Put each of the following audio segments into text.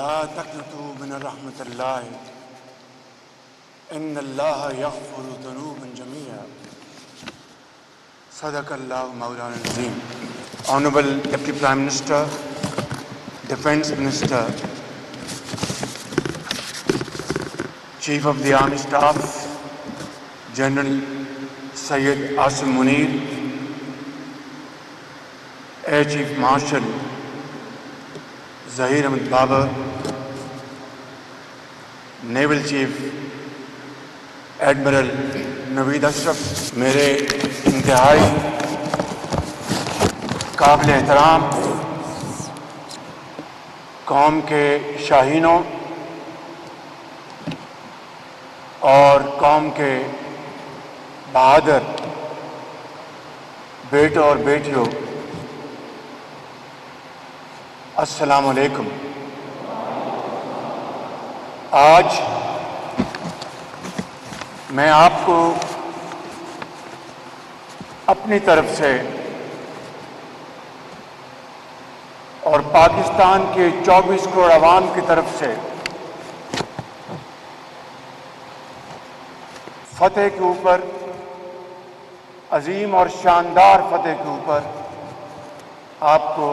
لا تقنطوا من رحمة الله إن الله يغفر ذنوبا جميعا. صدق Allah Maulana Azim. Honorable Deputy Prime Minister, Defence Minister, Chief of the Army Staff, General Syed Asim Munir, Air Chief Marshal Zahir Ahmed Babar, Naval Chief Admiral Naveed Ashraf, میرے انتہائی قابل احترام قوم کے شاہینوں اور قوم کے بہادر بیٹوں اور بیٹیوں، السلام علیکم۔ آج میں آپ کو اپنی طرف سے اور پاکستان کے 24 کروڑ عوام کی طرف سے فتح کے اوپر، عظیم اور شاندار فتح کے اوپر آپ کو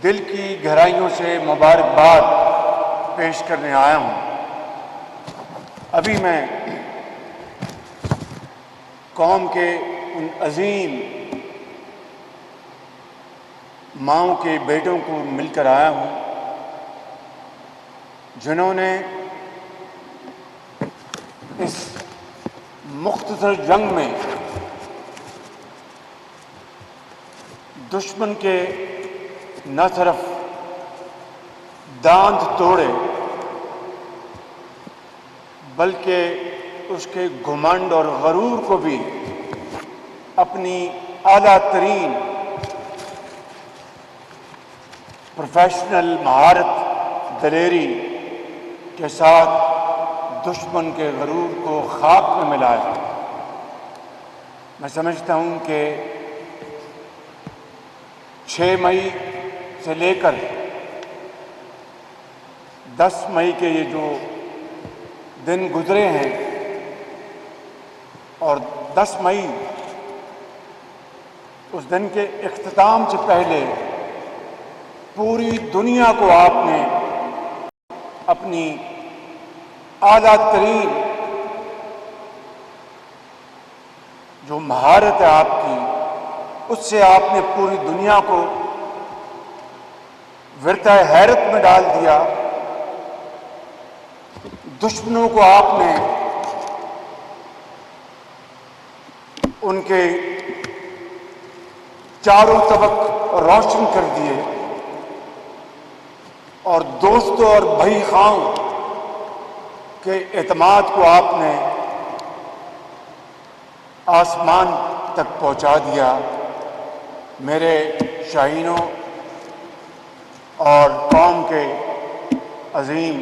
دل کی گہرائیوں سے مبارکباد پیش کرنے آیا ہوں۔ ابھی میں قوم کے ان عظیم ماؤں کے بیٹوں کو مل کر آیا ہوں جنہوں نے اس مختصر جنگ میں دشمن کے نہ صرف دانت توڑے بلکہ اس کے گھمنڈ اور غرور کو بھی اپنی اعلیٰ ترین پروفیشنل مہارت دلیری کے ساتھ دشمن کے غرور کو خاک میں ملایا۔ میں سمجھتا ہوں کہ 6 مئی سے لے کر 10 مئی کے یہ جو دن گزرے ہیں اور 10 مئی اس دن کے اختتام سے پہلے پوری دنیا کو آپ نے اپنی اعلیٰ ترین جو مہارت ہے آپ کی، اس سے آپ نے پوری دنیا کو ورطہ حیرت میں ڈال دیا۔ دشمنوں کو آپ نے ان کے چاروں طبق روشن کر دیے اور دوستوں اور بھائی خاؤں کے اعتماد کو آپ نے آسمان تک پہنچا دیا۔ میرے شاہینوں اور قوم کے عظیم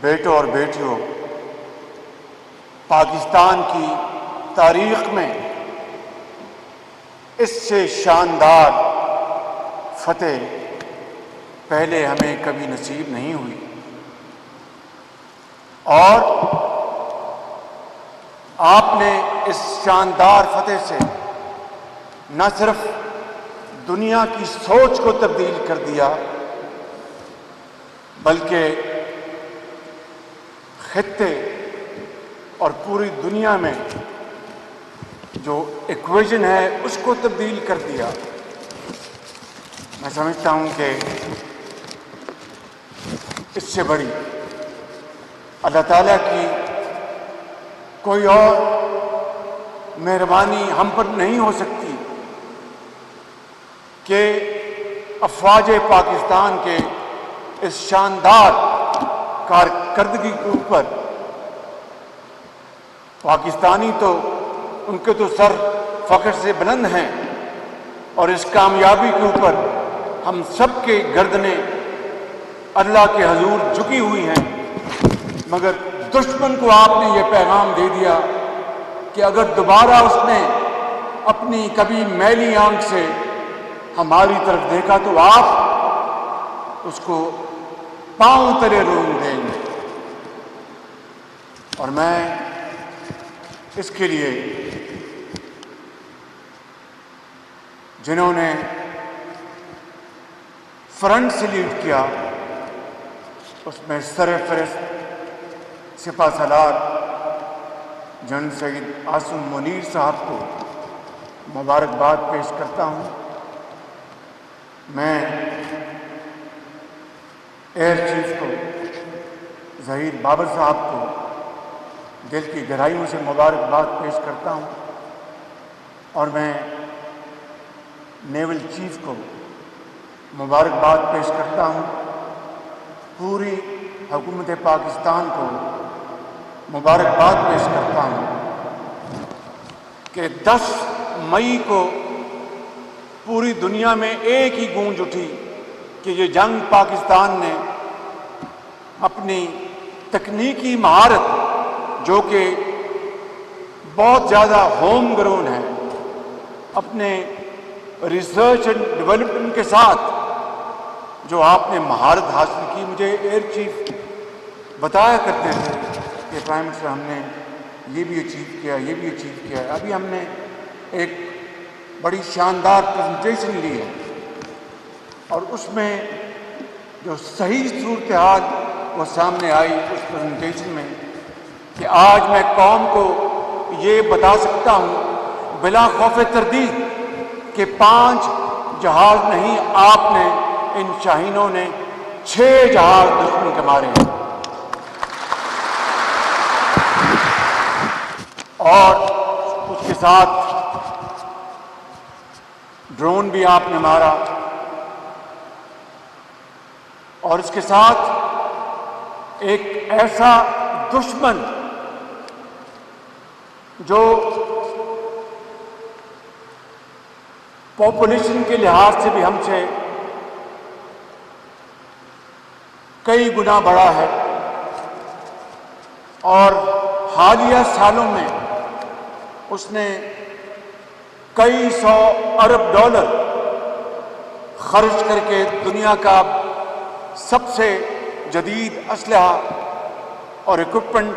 بیٹوں اور بیٹیوں، پاکستان کی تاریخ میں اس سے شاندار فتح پہلے ہمیں کبھی نصیب نہیں ہوئی، اور آپ نے اس شاندار فتح سے نہ صرف دنیا کی سوچ کو تبدیل کر دیا بلکہ خطے اور پوری دنیا میں جو ایکویژن ہے اس کو تبدیل کر دیا۔ میں سمجھتا ہوں کہ اس سے بڑی اللہ تعالیٰ کی کوئی اور مہربانی ہم پر نہیں ہو سکتی کہ افواج پاکستان کے اس شاندار کارکردگی کے اوپر پاکستانی تو ان کے تو سر فخر سے بلند ہیں، اور اس کامیابی کے اوپر ہم سب کے گردنیں اللہ کے حضور جھکی ہوئی ہیں، مگر دشمن کو آپ نے یہ پیغام دے دیا کہ اگر دوبارہ اس نے اپنی کبھی میلی آنکھ سے ہماری طرف دیکھا تو آپ اس کو پاؤں تلے رون دیں گے۔ اور میں اس کے لیے جنہوں نے فرنٹ سے لیڈ کیا، اس میں سرفہرست سپہ سالار جنرل سید عاصم منیر صاحب کو مبارکباد پیش کرتا ہوں۔ میں ایئر چیف کو ظہیر بابر صاحب کو دل کی گہرائیوں سے مبارکباد پیش کرتا ہوں، اور میں نیول چیف کو مبارکباد پیش کرتا ہوں۔ پوری حکومت پاکستان کو مبارکباد پیش کرتا ہوں کہ 10 مئی کو پوری دنیا میں ایک ہی گونج اٹھی کہ یہ جنگ پاکستان نے اپنی تکنیکی مہارت، جو کہ بہت زیادہ ہوم گرون ہے، اپنے ریسرچ اینڈ ڈیولپمنٹ کے ساتھ جو آپ نے مہارت حاصل کی۔ مجھے ایئر چیف بتایا کرتے تھے کہ پرائم منسٹر ہم نے یہ بھی اچیو کیا، یہ بھی اچیو کیا ہے۔ ابھی ہم نے ایک بڑی شاندار پریزنٹیشن لی ہے، اور اس میں جو صحیح صورتحال وہ سامنے آئی اس پریزنٹیشن میں، کہ آج میں قوم کو یہ بتا سکتا ہوں بلا خوف تردید کہ 5 جہاز نہیں، آپ نے ان شاہینوں نے 6 جہاز دشمن کے مارے ہیں، اور اس کے ساتھ ڈرون بھی آپ نے مارا، اور اس کے ساتھ ایک ایسا دشمن جو پاپولیشن کے لحاظ سے بھی ہم سے کئی گنا بڑا ہے، اور حالیہ سالوں میں اس نے کئی 100 ارب ڈالر خرچ کر کے دنیا کا سب سے جدید اسلحہ اور اکوپمنٹ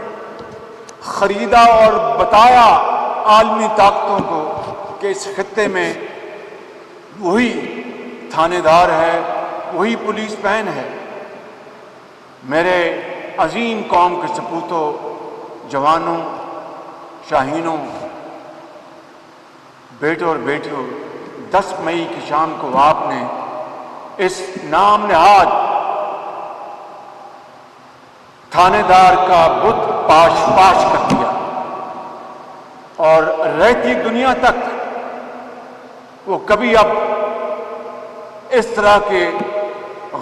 خریدا، اور بتایا عالمی طاقتوں کو کہ اس خطے میں وہی تھانے دار ہے، وہی پولیس مین ہے۔ میرے عظیم قوم کے سپوتوں، جوانوں، شاہینوں، بیٹوں اور بیٹیوں، 10 مئی کی شام کو آپ نے اس نام نہاد تھانے دار کا بت پاش پاش کر دیا، اور رہتی دنیا تک وہ کبھی اب اس طرح کے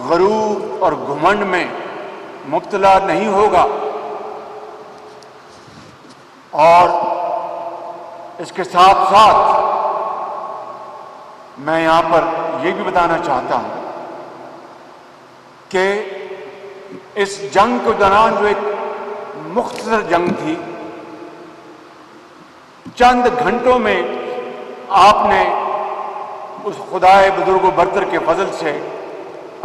غرور اور گھمنڈ میں مبتلا نہیں ہوگا۔ اور اس کے ساتھ ساتھ میں یہاں پر یہ بھی بتانا چاہتا ہوں کہ اس جنگ کے دوران جو ایک مختصر جنگ تھی، چند گھنٹوں میں آپ نے اس خدائے بزرگ و برتر کے فضل سے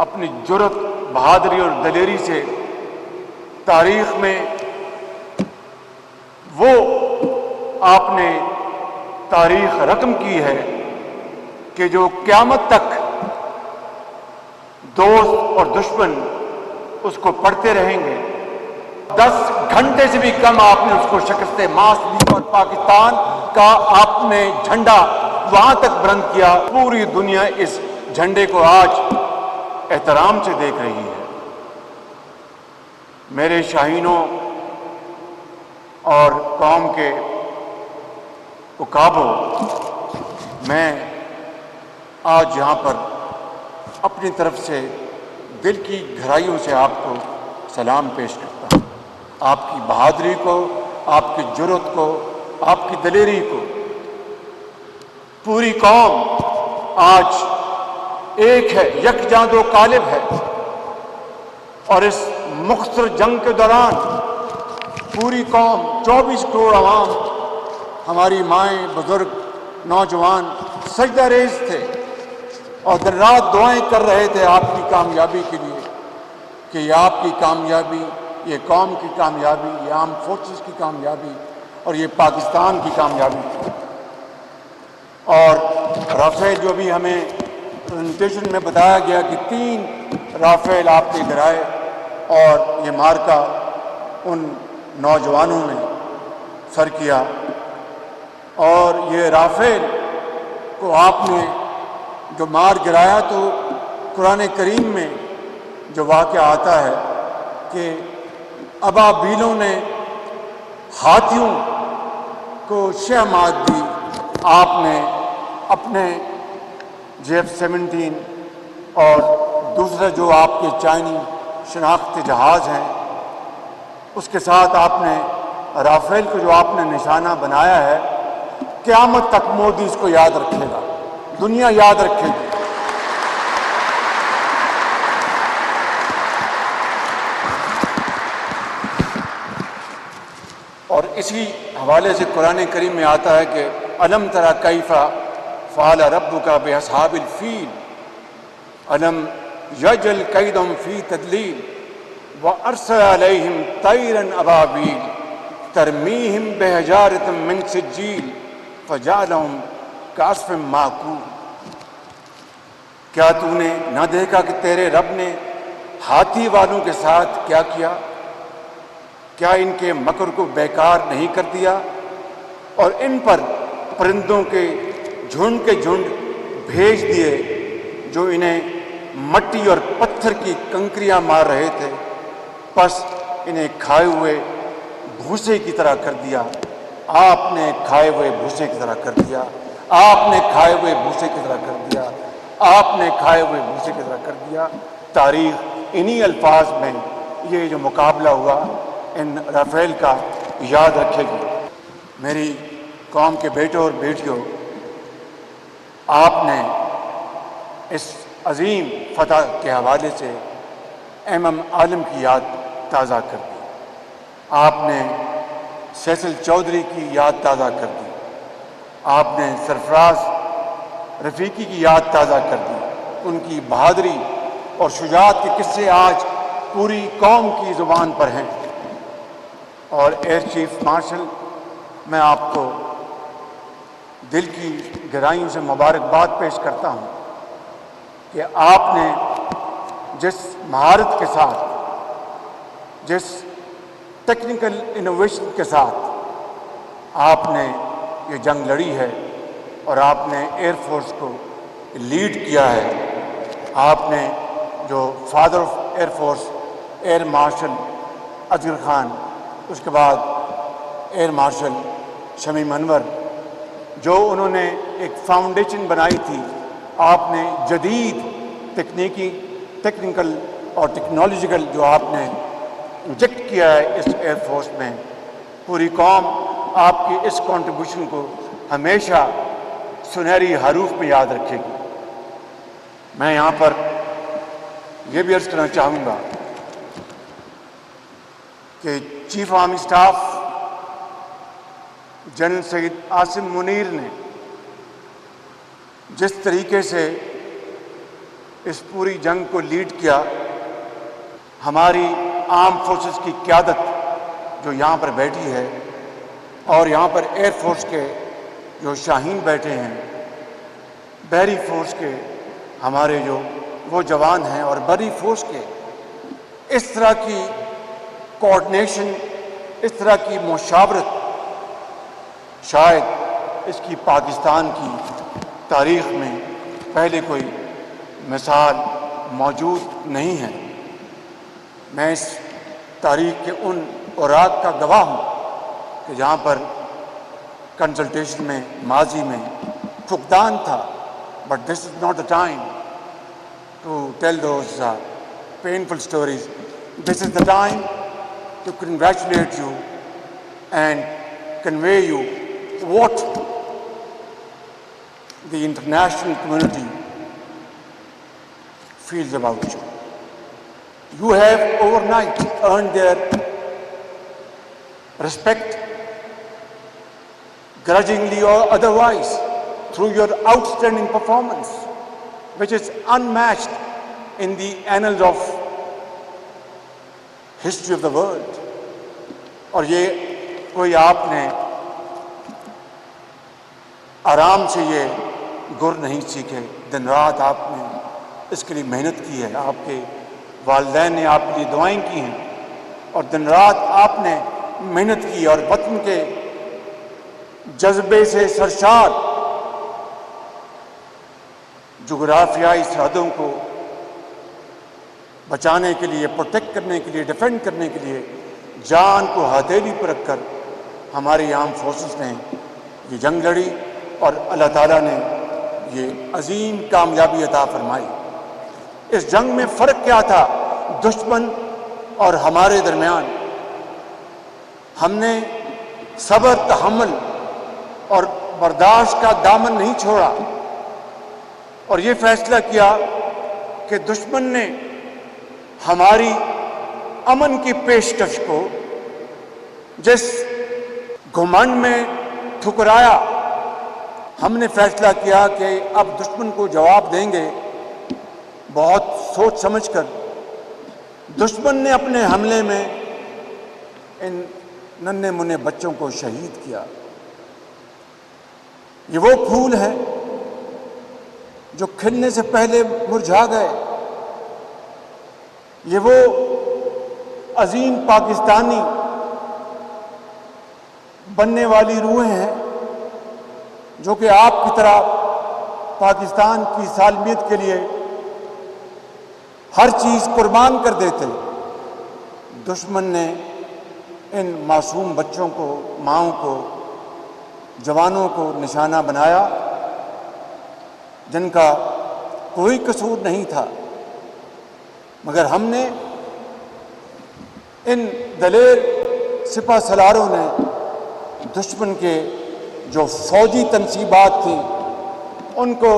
اپنی جرت، بہادری اور دلیری سے تاریخ میں وہ آپ نے تاریخ رقم کی ہے کہ جو قیامت تک دوست اور دشمن اس کو پڑھتے رہیں گے۔ 10 گھنٹے سے بھی کم آپ نے اس کو شکست ماس دی، اور پاکستان کا آپ نے جھنڈا وہاں تک بلند کیا، پوری دنیا اس جھنڈے کو آج احترام سے دیکھ رہی ہے۔ میرے شاہینوں اور قوم کے اکابوں، میں آج یہاں پر اپنی طرف سے دل کی گہرائیوں سے آپ کو سلام پیش کرتا ہوں، آپ کی بہادری کو، آپ کی جرت کو، آپ کی دلیری کو۔ پوری قوم آج ایک ہے، یکجاں دو قالب ہے، اور اس مختصر جنگ کے دوران پوری قوم، 24 کروڑ عوام، ہماری مائیں، بزرگ، نوجوان سجدہ ریز تھے اور دن رات دعائیں کر رہے تھے آپ کی کامیابی کے لیے۔ کہ یہ آپ کی کامیابی، یہ قوم کی کامیابی، یہ آرم فورسز کی کامیابی اور یہ پاکستان کی کامیابی. اور رافیل جو بھی ہمیں پریزنٹیشن میں بتایا گیا کہ 3 رافیل آپ کے گرائے اور یہ مارکا ان نوجوانوں نے سر کیا. اور یہ رافیل کو آپ نے جو مار گرایا تو قرآن کریم میں جو واقعہ آتا ہے کہ ابابیلوں نے ہاتھیوں کو شہمات دی، آپ نے اپنے JF-17 اور دوسرا جو آپ کے چائنی شناختی جہاز ہیں اس کے ساتھ آپ نے رافیل کو جو آپ نے نشانہ بنایا ہے، قیامت تک مودی اس کو یاد رکھے گا، دنیا یاد رکھے گی. اور اسی حوالے سے قرآن کریم میں آتا ہے کہ الم تری کیف فعل ربک باصحاب الفیل الم یجعل کیدہم فی تضلیل وارسل علیہم طیرا ابابیل ترمیہم بحجارۃ من سجیل فجعلہم کعصف مأکول. کیا تو نے نہ دیکھا کہ تیرے رب نے ہاتھی والوں کے ساتھ کیا کیا؟ کیا ان کے مکر کو بیکار نہیں کر دیا؟ اور ان پر پرندوں کے جھنڈ بھیج دیے جو انہیں مٹی اور پتھر کی کنکریاں مار رہے تھے، پس انہیں کھائے ہوئے بھوسے کی طرح کر دیا. آپ نے کھائے ہوئے بھوسے کی طرح کر دیا، آپ نے کھائے ہوئے بھوسے کی طرح کر دیا، آپ نے کھائے ہوئے بھوسے کی طرح کر دیا. تاریخ انہی الفاظ میں یہ جو مقابلہ ہوا ان رافیل کا یاد رکھے گی. میری قوم کے بیٹوں اور بیٹیوں، آپ نے اس عظیم فتح کے حوالے سے ایم عالم کی یاد تازہ کر دی، آپ نے سیسل چودھری کی یاد تازہ کر دی، آپ نے سرفراز رفیقی کی یاد تازہ کر دی. ان کی بہادری اور شجاعت کے قصے آج پوری قوم کی زبان پر ہیں. اور ایئر چیف مارشل، میں آپ کو دل کی گہرائیوں سے مبارکباد پیش کرتا ہوں کہ آپ نے جس مہارت کے ساتھ، جس ٹیکنیکل انوویشن کے ساتھ آپ نے یہ جنگ لڑی ہے اور آپ نے ایئر فورس کو لیڈ کیا ہے. آپ نے جو father of air force air marshal Asghar Khan, اس کے بعد ایئر مارشل شمیم انور، جو انہوں نے ایک فاؤنڈیشن بنائی تھی، آپ نے جدید ٹیکنیکل اور ٹیکنالوجیکل جو آپ نے انجیکٹ کیا ہے اس ایئر فورس میں، پوری قوم آپ کی اس کنٹریبیوشن کو ہمیشہ سنہری حروف میں یاد رکھے گی. میں یہاں پر یہ بھی عرض کرنا چاہوں گا کہ chief army staff general Syed Asim Munir نے جس طریقے سے اس پوری جنگ کو لیڈ کیا، ہماری آرم فورسز کی قیادت جو یہاں پر بیٹھی ہے اور یہاں پر ایئر فورس کے جو شاہین بیٹھے ہیں، بحری فورس کے ہمارے جو وہ جوان ہیں اور بری فورس کے، اس طرح کی کوآرڈینیشن، اس طرح کی مشاورت شاید اس کی پاکستان کی تاریخ میں پہلے کوئی مثال موجود نہیں ہے. میں اس تاریخ کے ان اوراق کا گواہ ہوں کہ جہاں پر کنسلٹیشن میں ماضی میں فقدان تھا، but this is not the time to tell those painful stories. This is the time to congratulate you and convey you what the international community feels about you. You have overnight earned their respect, grudgingly or otherwise, through your outstanding performance, which is unmatched in the annals of history of the world. اور یہ کوئی آپ نے آرام سے یہ گر نہیں سیکھے. دن رات آپ نے اس کے لیے محنت کی ہے. آپ کے والدین نے آپ کے لیے دعائیں کی ہیں اور دن رات آپ نے محنت کی اور وطن کے جذبے سے سرشار جغرافیائی سرحدوں کو بچانے کے لیے، پروٹیکٹ کرنے کے لیے، ڈیفینڈ کرنے کے لیے جان کو ہتھیلی پر رکھ کر ہماری آرم فورسز نے یہ جنگ لڑی اور اللہ تعالیٰ نے یہ عظیم کامیابی عطا فرمائی. اس جنگ میں فرق کیا تھا دشمن اور ہمارے درمیان؟ ہم نے صبر، تحمل اور برداشت کا دامن نہیں چھوڑا اور یہ فیصلہ کیا کہ دشمن نے ہماری امن کی پیشکش کو جس گھمنڈ میں ٹھکرایا، ہم نے فیصلہ کیا کہ اب دشمن کو جواب دیں گے. بہت سوچ سمجھ کر دشمن نے اپنے حملے میں ان ننھے منھے بچوں کو شہید کیا. یہ وہ پھول ہیں جو کھلنے سے پہلے مرجھا گئے. یہ وہ عظیم پاکستانی بننے والی روحیں ہیں جو کہ آپ کی طرح پاکستان کی سالمیت کے لیے ہر چیز قربان کر دیتے. دشمن نے ان معصوم بچوں کو، ماؤں کو، جوانوں کو نشانہ بنایا جن کا کوئی قصور نہیں تھا، مگر ہم نے ان دلیر سپہ سالاروں نے دشمن کے جو فوجی تنصیبات تھیں ان کو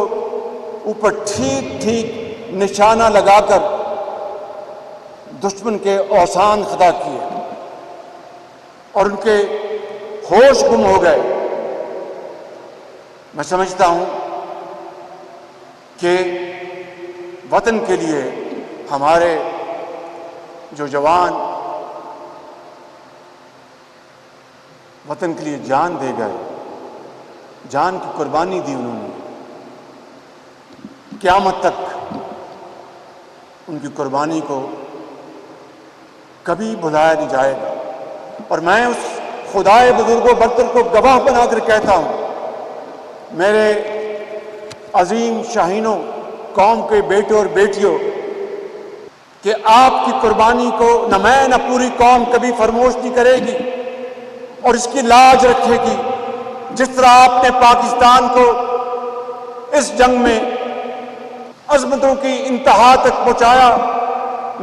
اوپر ٹھیک ٹھیک نشانہ لگا کر دشمن کے اوثان خطا کیے اور ان کے ہوش گم ہو گئے. میں سمجھتا ہوں کہ وطن کے لیے ہمارے جو جوان وطن کے لیے جان دے گئے، جان کی قربانی دی انہوں نے، قیامت تک ان کی قربانی کو کبھی بھلایا نہیں جائے گا. اور میں اس خدائے بزرگ و برتر کو گواہ بنا کر کہتا ہوں، میرے عظیم شاہینوں، قوم کے بیٹوں اور بیٹیوں، کہ آپ کی قربانی کو نہ میں نہ پوری قوم کبھی فراموش نہیں کرے گی اور اس کی لاج رکھے گی. جس طرح آپ نے پاکستان کو اس جنگ میں عظمتوں کی انتہا تک پہنچایا،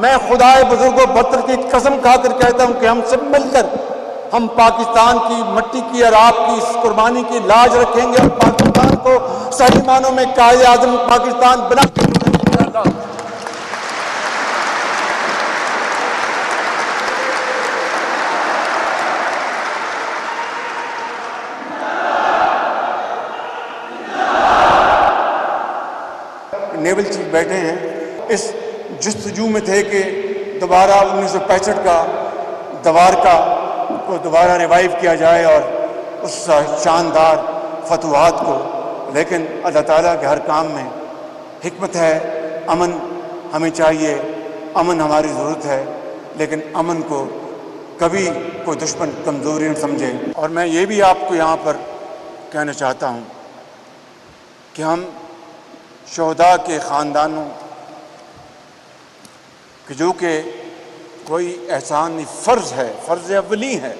میں خدائے بزرگ و برتر کی قسم کھا کر کہتا ہوں کہ ہم سب مل کر ہم پاکستان کی مٹی کی اور آپ کی اس قربانی کی لاج رکھیں گے اور پاکستان کو صحیح معنوں میں قائد اعظم پاکستان بنا کے انشاءاللہ. نیول چیف بیٹھے ہیں، اس جستجو میں تھے کہ دوبارہ 1965 کا دوارکا کو دوبارہ ریوائیو کیا جائے اور اس شاندار فتوحات کو. لیکن اللہ تعالیٰ کے ہر کام میں حکمت ہے. امن ہمیں چاہیے، امن ہماری ضرورت ہے، لیکن امن کو کبھی کوئی دشمن کمزوری نہ سمجھے. اور میں یہ بھی آپ کو یہاں پر کہنا چاہتا ہوں کہ ہم شہداء کے خاندانوں کہ جو کہ کوئی احسان نہیں، فرض ہے، فرض اولی ہے،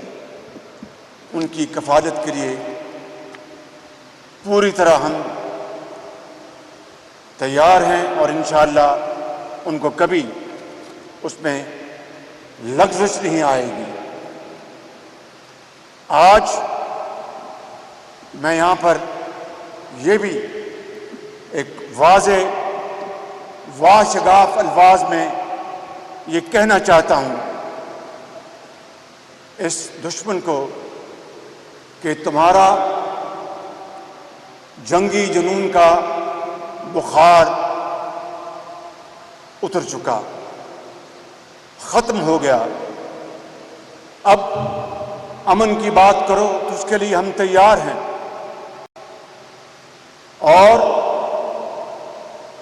ان کی کفالت کے لیے پوری طرح ہم تیار ہیں اور انشاءاللہ ان کو کبھی اس میں لغزش نہیں آئے گی. آج میں یہاں پر یہ بھی ایک واضح واشگاف الفاظ میں یہ کہنا چاہتا ہوں اس دشمن کو کہ تمہارا جنگی جنون کا بخار اتر چکا، ختم ہو گیا. اب امن کی بات کرو تو اس کے لیے ہم تیار ہیں، اور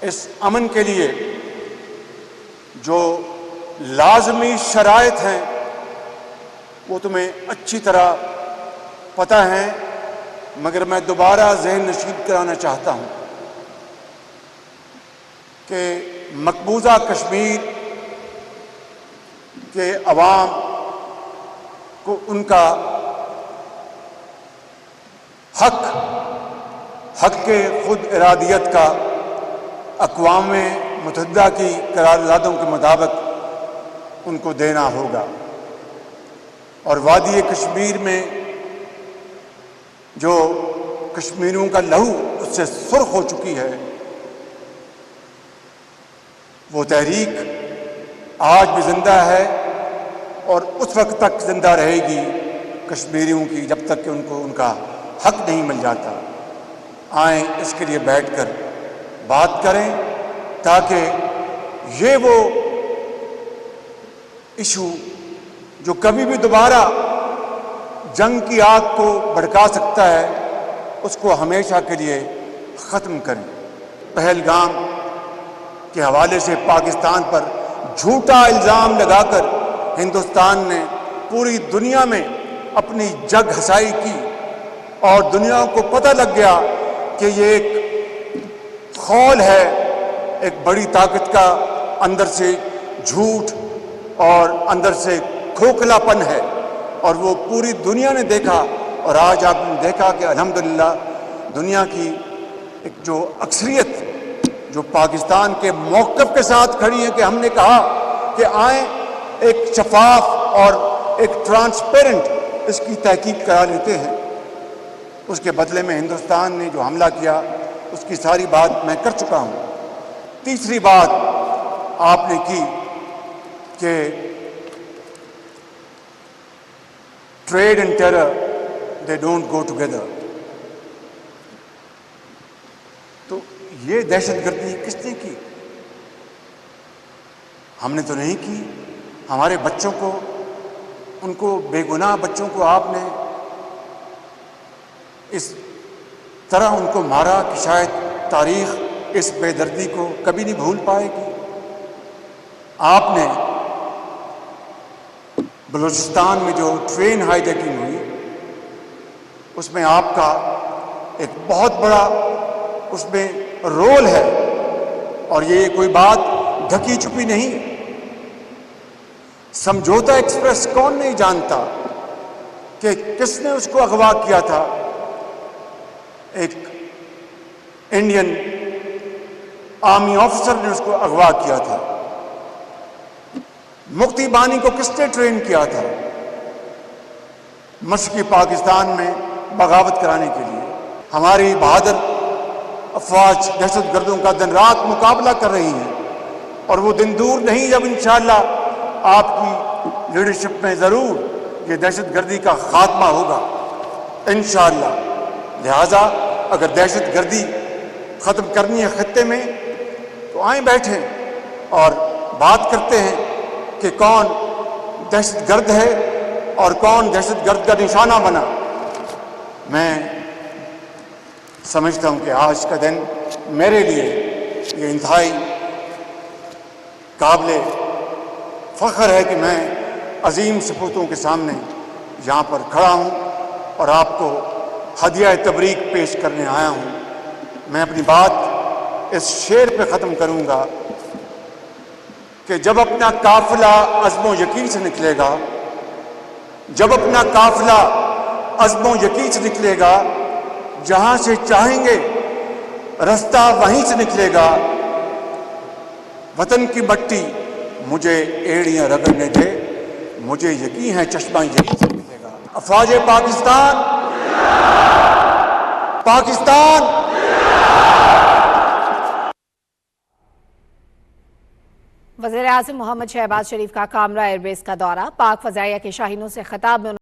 اس امن کے لیے جو لازمی شرائط ہیں وہ تمہیں اچھی طرح پتہ ہیں، مگر میں دوبارہ ذہن نشین کرانا چاہتا ہوں کہ مقبوضہ کشمیر کے عوام کو ان کا حق کے خود ارادیت کا اقوام متحدہ کی قراردادوں کے مطابق ان کو دینا ہوگا، اور وادی کشمیر میں جو کشمیریوں کا لہو اس سے سرخ ہو چکی ہے، وہ تحریک آج بھی زندہ ہے اور اس وقت تک زندہ رہے گی کشمیریوں کی، جب تک کہ ان کو ان کا حق نہیں مل جاتا۔ آئیں اس کے لیے بیٹھ کر بات کریں تاکہ یہ وہ ایشو جو کبھی بھی دوبارہ جنگ کی آگ کو بھڑکا سکتا ہے اس کو ہمیشہ کے لیے ختم کریں۔ پہلگام کے حوالے سے پاکستان پر جھوٹا الزام لگا کر ہندوستان نے پوری دنیا میں اپنی جگ ہسائی کی، اور دنیا کو پتہ لگ گیا کہ یہ ایک خول ہے، ایک بڑی طاقت کا اندر سے جھوٹ اور اندر سے کھوکھلا پن ہے، اور وہ پوری دنیا نے دیکھا۔ اور آج آپ نے دیکھا کہ الحمدللہ دنیا کی ایک جو اکثریت جو پاکستان کے موقف کے ساتھ کھڑی ہے کہ ہم نے کہا کہ آئیں ایک شفاف اور ایک ٹرانسپیرنٹ اس کی تحقیق کرا لیتے ہیں، اس کے بدلے میں ہندوستان نے جو حملہ کیا اس کی ساری بات میں کر چکا ہوں۔ تیسری بات آپ نے کی کہ trade and terror they don't go together, تو یہ دہشت گردی کس نے کی؟ ہم نے تو نہیں کی۔ ہمارے بچوں کو، ان کو بے گناہ بچوں کو آپ نے اس طرح ان کو مارا کہ شاید تاریخ اس بے دردی کو کبھی نہیں بھول پائے گی۔ آپ نے بلوچستان میں جو ٹرین ہائی جیکنگ ہوئی اس میں آپ کا ایک بہت بڑا اس میں رول ہے، اور یہ کوئی بات ڈھکی چھپی نہیں۔ سمجھوتا ایکسپریس کون نہیں جانتا کہ کس نے اس کو اغوا کیا تھا؟ ایک انڈین آرمی آفیسر نے اس کو اغوا کیا تھا۔ مفتی بانی کو کس نے ٹرین کیا تھا؟ مشرقی پاکستان میں بغاوت کرانے کے لیے۔ ہماری بہادر افواج دہشت گردوں کا دن رات مقابلہ کر رہی ہیں، اور وہ دن دور نہیں جب انشاءاللہ آپ کی لیڈرشپ میں ضرور یہ دہشت گردی کا خاتمہ ہوگا انشاءاللہ۔ لہٰذا اگر دہشت گردی ختم کرنی ہے خطے میں تو آئیں بیٹھیں اور بات کرتے ہیں کہ کون دہشت گرد ہے اور کون دہشت گرد کا نشانہ بنا۔ میں سمجھتا ہوں کہ آج کا دن میرے لیے یہ انتہائی قابل فخر ہے کہ میں عظیم سپوتوں کے سامنے یہاں پر کھڑا ہوں اور آپ کو ہدیہ تبریک پیش کرنے آیا ہوں۔ میں اپنی بات اس شعر پہ ختم کروں گا کہ جب اپنا قافلہ عزم و یقین سے نکلے گا، جب اپنا قافلہ عزم و یقین سے نکلے گا، جہاں سے چاہیں گے رستہ وہیں سے نکلے گا، وطن کی مٹی مجھے ایڑیاں رگڑنے دے، مجھے یقین ہے چشمہ یقین سے ملے گا۔ افواج پاکستان، پاکستان۔ وزیر اعظم محمد شہباز شریف کا کامرہ ایئر بیس کا دورہ، پاک فضائیہ کے شاہینوں سے خطاب میں